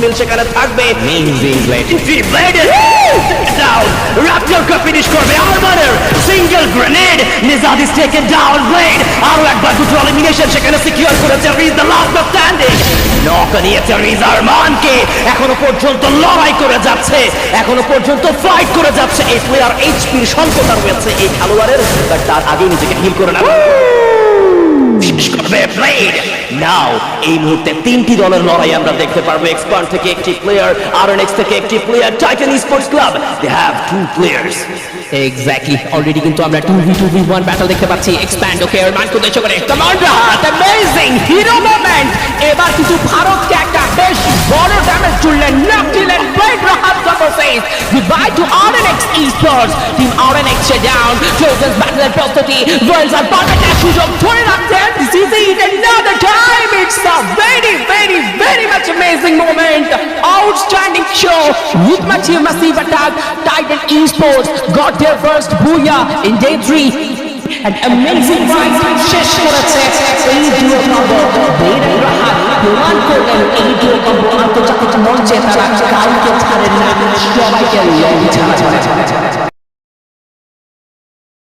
মিল সেখানে থাকবে। ডাউন রাপ্টর কে ফিনিশ করবে আরমানের single grenade. Nizad is taken down Blade. আরো একবার দুটো এলিমিনেশন সেখানে সিকিউর করেছে Ridge the last man standing. Knock নিয়েছে রিজ আরমানকে। এখনো পর্যন্ত লড়াই করে যাচ্ছে, এখনো পর্যন্ত ফাইট করে যাচ্ছে। এই প্লেয়ার এইচপির স্বল্পতা রয়েছে এই খেলোয়াড়ের, বাট তার আগে নিজেকে হিল করে নেবে। শেষ করবে ব্লেড। নাও এই মুহূর্তে তিনটি দলের লড়াই আমরা দেখতে পারবো। এক্সপার্ট থেকে একটি প্লেয়ার, আরএনএক্স থেকে একটি player, Titan sports club they have 2 players. Exactly, already কিন্তু আমরা 2v2v1 ব্যাটল দেখতে পাচ্ছি। এক্সপ্যান্ড ওকে এর মান উদ্দেশ্য করে command Rahat, amazing hero moment. এবার কিন্তু ভারতকে একটা বেশ বড় ড্যামেজ তুললেন, নক দিলেন Blade Rahat double save. Goodbye to RNX sports. Team RNX down. চলছেন ব্যাটলের প্রস্তুতি। রয়েলস আর পারফেক্ট সুযোগ ধরে রাখছেন। This is it, another time. It's a very much amazing moment. Outstanding show with much massive attack. Titan Esports got their first booyah in day 3. An amazing fight শেষ করেছে এই দুটো কম্বো। ব্লেড রাহাত প্রমাণ করলেন এই দুটো কম্বো আন্তর্জাতিক মঞ্চে তারা কাউকে ছাড়েন না, সবাইকে লং ছাড়া।